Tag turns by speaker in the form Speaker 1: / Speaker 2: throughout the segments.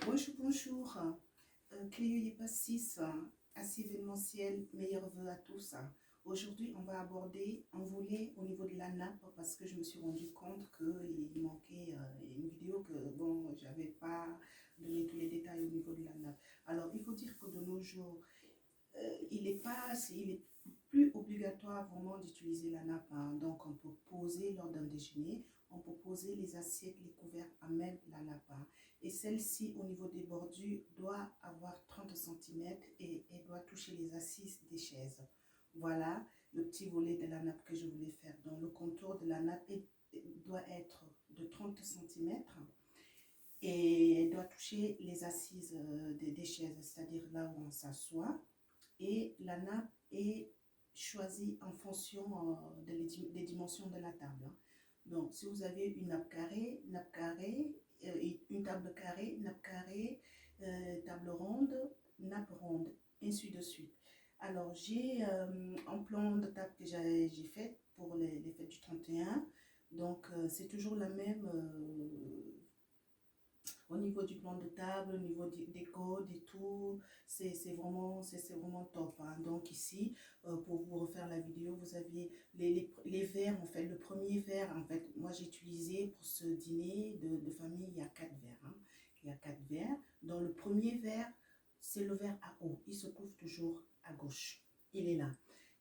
Speaker 1: Bonjour, bonjour. Cléo pas 6, assez événementiel, meilleurs vœux à tous. Aujourd'hui, on va aborder, on voulait au niveau de la nappe, parce que je me suis rendu compte qu'il manquait une vidéo que, bon, j'avais pas donné tous les détails au niveau de la nappe. Alors, il faut dire que de nos jours, il est plus obligatoire vraiment d'utiliser la nappe, hein. Donc, on peut poser lors d'un déjeuner, on peut poser les assiettes, les couverts à même la nappe, hein. Et celle-ci, au niveau des bordures, doit avoir 30 centimètres et elle doit toucher les assises des chaises. Voilà le petit volet de la nappe que je voulais faire. Donc, le contour de la nappe doit être de 30 centimètres et elle doit toucher les assises des chaises, c'est-à-dire là où on s'assoit. Et la nappe est choisie en fonction des dimensions de la table, hein. Donc, si vous avez une nappe carrée, une table carrée, nappe carrée, table ronde, nappe ronde, ainsi de suite. Alors, j'ai un plan de table que j'ai fait pour les fêtes du 31. Donc, c'est toujours la même au niveau du plan de table, au niveau des codes et tout, c'est vraiment top, hein. Donc ici, pour vous refaire la vidéo, vous aviez les verres, en fait, le premier verre, en fait, moi j'ai utilisé pour ce dîner de famille, il y a 4 verres, hein. Il y a 4 verres. Dans le premier verre, c'est le verre à eau, il se trouve toujours à gauche, il est là.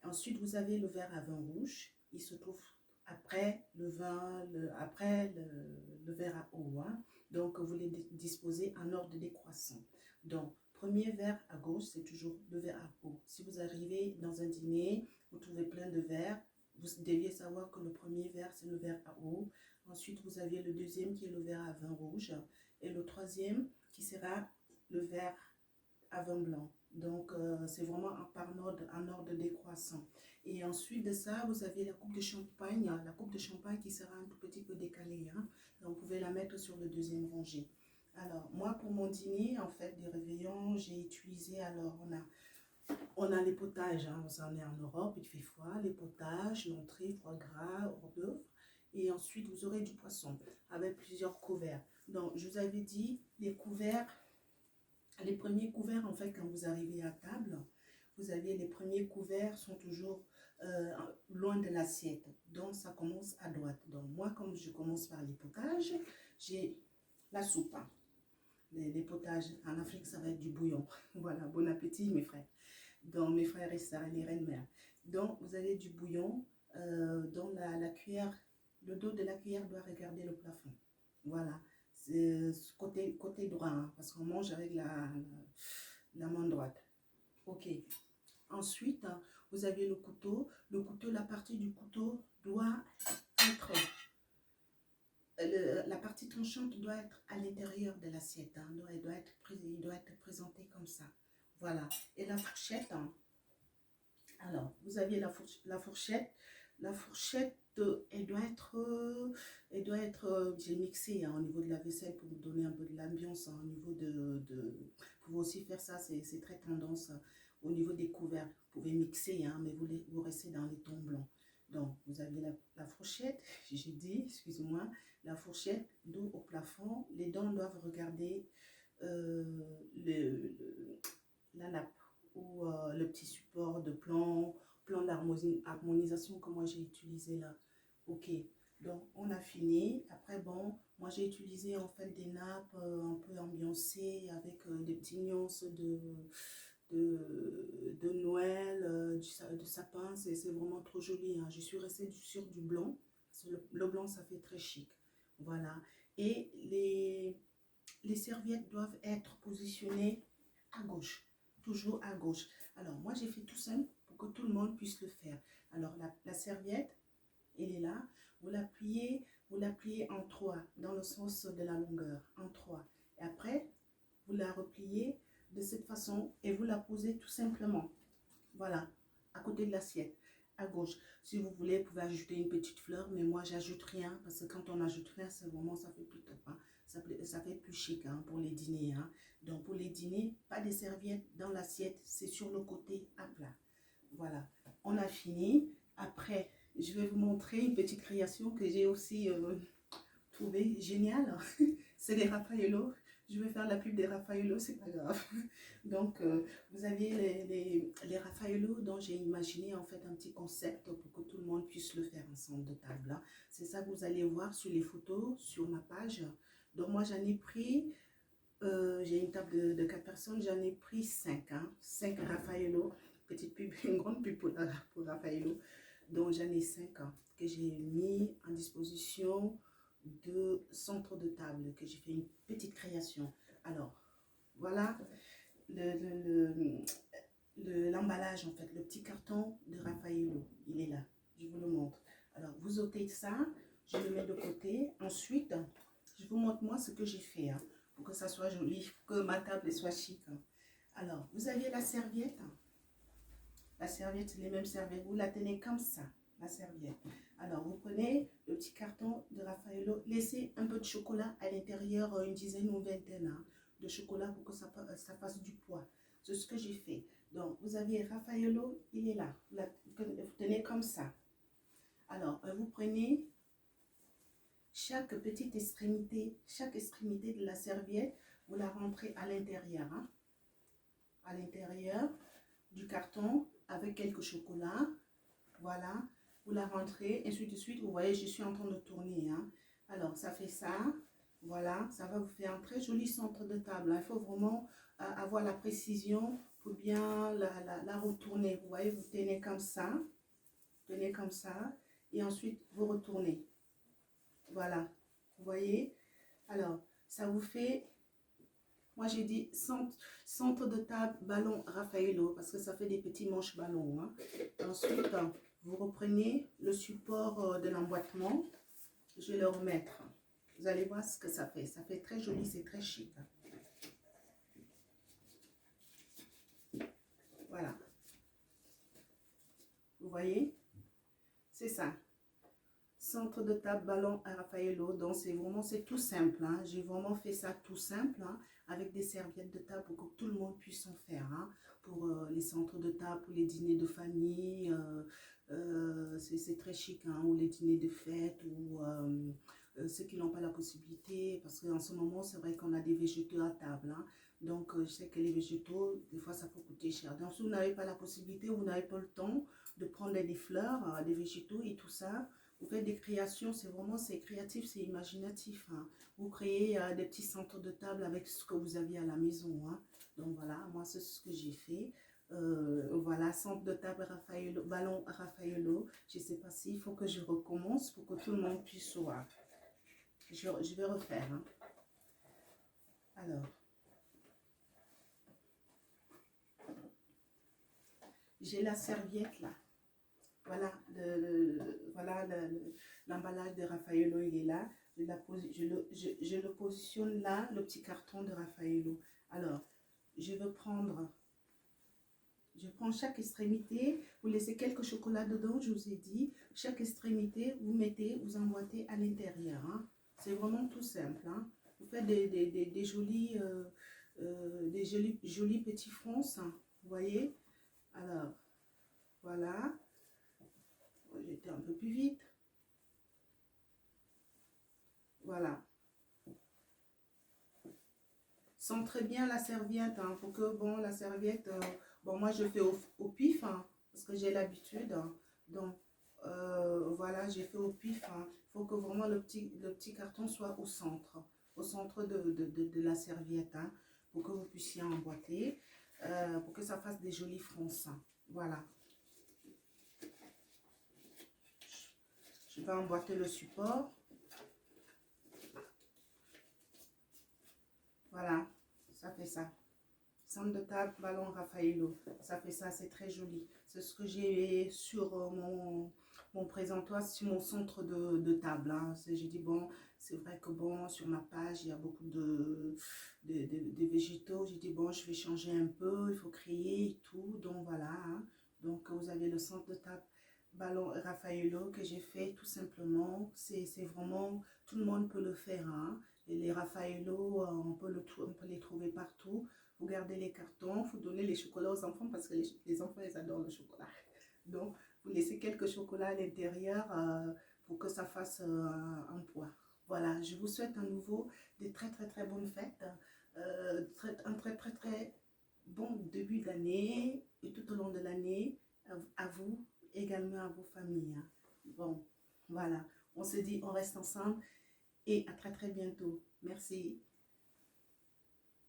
Speaker 1: Ensuite, vous avez le verre à vin rouge, il se trouve après le verre à eau, hein. Donc, vous les disposez en ordre décroissant. Donc, premier verre à gauche, c'est toujours le verre à eau. Si vous arrivez dans un dîner, vous trouvez plein de verres, vous deviez savoir que le premier verre, c'est le verre à eau. Ensuite, vous avez le deuxième qui est le verre à vin rouge. Et le troisième qui sera le verre à vin blanc. Donc, c'est vraiment en ordre décroissant. Et ensuite de ça, vous avez la coupe de champagne. La coupe de champagne qui sera un tout petit peu décalée, hein. Donc, vous pouvez la mettre sur le deuxième rangée. Alors, moi, pour mon dîner, en fait, des réveillons, j'ai utilisé, alors, on a les potages, hein. On en est en Europe, il fait froid, les potages, l'entrée, foie gras, hors d'œuvre. Et ensuite, vous aurez du poisson avec plusieurs couverts. Donc, je vous avais dit, les premiers couverts, en fait, quand vous arrivez à table, vous avez les premiers couverts sont toujours loin de l'assiette. Donc, ça commence à droite. Donc, moi, comme je commence par les potages, j'ai la soupe, hein. Les potages, en Afrique, ça va être du bouillon. Voilà, bon appétit, mes frères. Donc, mes frères et sœurs, les reines-mères. Donc, vous avez du bouillon dans la cuillère. Le dos de la cuillère doit regarder le plafond. Voilà. C'est côté droit, hein, parce qu'on mange avec la main droite. Ok. Ensuite, vous avez le couteau. Le couteau, la partie du couteau doit être... la partie tranchante doit être à l'intérieur de l'assiette, hein. Il doit être présenté comme ça. Voilà. Et la fourchette, hein. Alors, vous aviez la fourchette. La fourchette, elle doit être j'ai mixé, hein, au niveau de la vaisselle pour vous donner un peu de l'ambiance, hein, au niveau vous pouvez aussi faire ça, c'est très tendance, hein, au niveau des couverts. Vous pouvez mixer, hein, mais vous restez dans les tons blancs. Donc, vous avez la fourchette, j'ai dit, excusez-moi, la fourchette, dos au plafond. Les dents doivent regarder euh, le, la nappe ou le petit support de plan d'harmonisation que moi j'ai utilisé là. Ok, donc on a fini. Après, bon, moi j'ai utilisé en fait des nappes un peu ambiancées avec des petites nuances de Noël, de sapin. C'est vraiment trop joli, hein. Je suis restée sur du blanc. Le blanc, ça fait très chic. Voilà. Et les serviettes doivent être positionnées à gauche, toujours à gauche. Alors, moi, j'ai fait tout simple pour que tout le monde puisse le faire. Alors, la serviette, elle est là. Vous la pliez en 3, dans le sens de la longueur, en 3. Et après, vous la repliez de cette façon et vous la posez tout simplement. Voilà, à côté de l'assiette, à gauche. Si vous voulez, vous pouvez ajouter une petite fleur, mais moi, j'ajoute rien parce que quand on ajoute rien, c'est vraiment, ça fait plus top, hein. Ça fait plus chic, hein, pour les dîners, hein. Donc, pour les dîners, pas de serviettes dans l'assiette, c'est sur le côté à plat. Voilà, on a fini. Après, je vais vous montrer une petite création que j'ai aussi trouvée géniale. C'est les Raffaello. je vais faire la pub des Raffaello, c'est pas grave. Donc, vous avez les Raffaello dont j'ai imaginé en fait un petit concept pour que tout le monde puisse le faire ensemble de table. Hein. C'est ça que vous allez voir sur les photos, sur ma page. Donc, moi, j'en ai pris, j'ai une table de 4 personnes, j'en ai pris 5. Hein, 5 Raffaello, petite pub, une grande pub pour Raffaello. Donc, j'en ai 5 hein, que j'ai mis en disposition de centre de table, que j'ai fait une petite création. Alors, voilà l'emballage en fait, le petit carton de Raffaello, il est là, je vous le montre. Alors, vous ôtez ça, je le mets de côté. Ensuite, je vous montre moi ce que j'ai fait, hein, pour que ça soit joli, pour que ma table soit chic. Hein. Alors, vous avez la serviette, les mêmes serviettes, vous la tenez comme ça, la serviette. Alors, vous prenez le petit carton de Raffaello, laissez un peu de chocolat à l'intérieur, une dizaine ou vingtaine hein, de chocolat pour que ça fasse du poids. C'est ce que j'ai fait. Donc, vous avez Raffaello, il est là. Vous tenez comme ça. Alors, vous prenez chaque petite extrémité, chaque extrémité de la serviette, vous la rentrez à l'intérieur. Hein, à l'intérieur du carton avec quelques chocolats. Voilà. Vous la rentrez, ainsi de suite. Vous voyez, je suis en train de tourner. Hein. Alors, ça fait ça. Voilà, ça va vous faire un très joli centre de table. Hein. Il faut vraiment avoir la précision pour bien la retourner. Vous voyez, vous tenez comme ça. Tenez comme ça. Et ensuite, vous retournez. Voilà. Vous voyez? Alors, ça vous fait... Moi, j'ai dit centre de table, ballon Raffaello, parce que ça fait des petits manches ballons. Hein. Ensuite, vous reprenez le support de l'emboîtement. Je vais le remettre. Vous allez voir ce que ça fait. Ça fait très joli, c'est très chic. Voilà. Vous voyez? C'est ça. Centre de table, ballon à Raffaello. Donc, c'est tout simple. Hein. J'ai vraiment fait ça tout simple, hein, avec des serviettes de table pour que tout le monde puisse en faire. Hein, pour les centres de table, pour les dîners de famille. C'est très chic. Hein, ou les dîners de fête, ou ceux qui n'ont pas la possibilité. Parce qu'en ce moment, c'est vrai qu'on a des végétaux à table. Hein. Donc, je sais que les végétaux, des fois, ça peut coûter cher. Donc, si vous n'avez pas la possibilité, vous n'avez pas le temps de prendre des fleurs, des végétaux et tout ça, vous faites des créations, c'est créatif, c'est imaginatif. Hein. Vous créez des petits centres de table avec ce que vous aviez à la maison. Hein. Donc voilà, moi c'est ce que j'ai fait. Voilà, centre de table Raffaello, ballon Raffaello. Je ne sais pas s'il faut que je recommence pour que tout le monde puisse voir. Je vais refaire. Hein. Alors, j'ai la serviette là. Voilà, l'emballage de Raffaello, il est là. Je le positionne là, le petit carton de Raffaello. Alors, je prends chaque extrémité, vous laissez quelques chocolats dedans, je vous ai dit. Chaque extrémité, vous mettez, vous emboîtez à l'intérieur. Hein. C'est vraiment tout simple. Hein. Vous faites des jolis petits fronces. Hein. Vous voyez? Alors, voilà. J'étais un peu plus vite. Voilà. Centrez bien la serviette, hein, pour que, bon, la serviette, bon, moi je fais au pif, hein, parce que j'ai l'habitude. Hein. Donc, voilà, j'ai fait au pif. Hein. Il faut que vraiment le petit carton soit au centre de la serviette, hein, pour que vous puissiez emboîter, pour que ça fasse des jolis fronces. Hein. Voilà. Je vais emboîter le support. Voilà, ça fait ça. Centre de table, ballon Raffaello. Ça fait ça, c'est très joli. C'est ce que j'ai sur mon présentoir, sur mon centre de table. Hein. J'ai dit, bon, c'est vrai que bon, sur ma page, il y a beaucoup de végétaux. J'ai dit, bon, je vais changer un peu, il faut créer et tout. Donc voilà. Hein. Donc vous avez le centre de table, ballon Raffaello que j'ai fait tout simplement. C'est vraiment, tout le monde peut le faire. Hein. Et les Raffaello, on peut les trouver partout. Vous gardez les cartons, vous donnez les chocolats aux enfants parce que les enfants, ils adorent le chocolat. Donc, vous laissez quelques chocolats à l'intérieur pour que ça fasse un poids. Voilà, je vous souhaite à nouveau des très très très bonnes fêtes. un très bon début d'année et tout au long de l'année à vous, également à vos familles. Hein. Bon, voilà. On se dit, on reste ensemble et à très bientôt. Merci.